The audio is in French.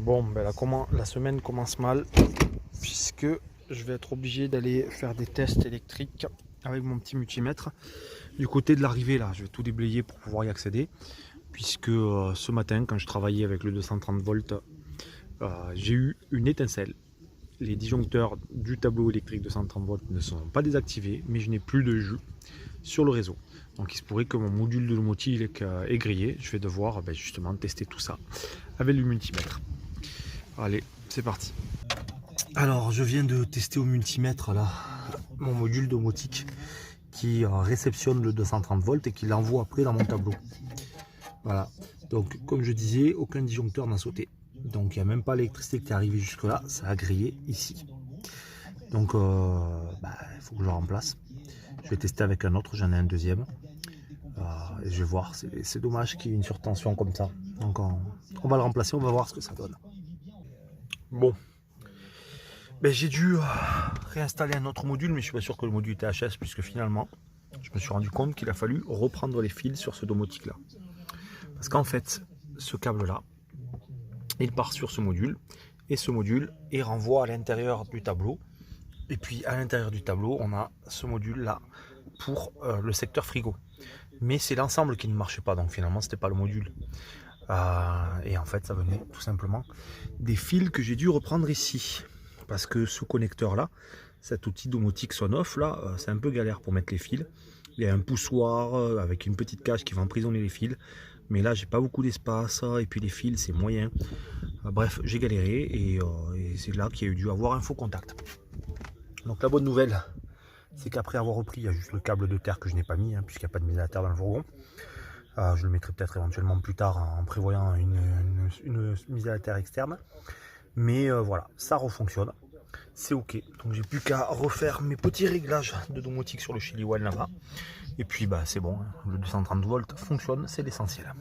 Bon, ben la semaine commence mal puisque je vais être obligé d'aller faire des tests électriques avec mon petit multimètre du côté de l'arrivée là. Je vais tout déblayer pour pouvoir y accéder puisque ce matin quand je travaillais avec le 230 volts, j'ai eu une étincelle. Les disjoncteurs du tableau électrique de 130 volts ne sont pas désactivés, mais je n'ai plus de jus sur le réseau. Donc il se pourrait que mon module de domotique est grillé. Je vais devoir justement tester tout ça avec le multimètre. Allez, c'est parti. Alors je viens de tester au multimètre là mon module domotique qui réceptionne le 230 volts et qui l'envoie après dans mon tableau. Voilà, donc comme je disais, aucun disjoncteur n'a sauté. Donc il n'y a même pas l'électricité qui est arrivée jusque là, ça a grillé ici. Donc il faut que je le remplace. Je vais tester avec un autre, j'en ai un deuxième. Et je vais voir, c'est dommage qu'il y ait une surtension comme ça. Donc on va le remplacer, on va voir ce que ça donne. Bon, j'ai dû réinstaller un autre module, mais je suis pas sûr que le module était HS, puisque finalement, je me suis rendu compte qu'il a fallu reprendre les fils sur ce domotique là. Parce qu'en fait, ce câble là, il part sur ce module, et ce module, il renvoie à l'intérieur du tableau. Et puis à l'intérieur du tableau, on a ce module là pour le secteur frigo. Mais c'est l'ensemble qui ne marchait pas, donc finalement c'était pas le module. Et en fait ça venait tout simplement des fils que j'ai dû reprendre ici. Parce que ce connecteur là, cet outil domotique Sonoff là, c'est un peu galère pour mettre les fils. Il y a un poussoir avec une petite cage qui va emprisonner les fils. Mais là j'ai pas beaucoup d'espace et puis les fils c'est moyen. Bref, j'ai galéré et c'est là qu'il y a eu dû avoir un faux contact. Donc la bonne nouvelle, c'est qu'après avoir repris, il y a juste le câble de terre que je n'ai pas mis, puisqu'il n'y a pas de mise à terre dans le fourgon. Je le mettrai peut-être éventuellement plus tard en prévoyant une mise à terre externe. Mais voilà, ça refonctionne. C'est ok. Donc j'ai plus qu'à refaire mes petits réglages de domotique sur le Chili One là-bas. Et puis c'est bon, le 230 volts fonctionne, c'est l'essentiel.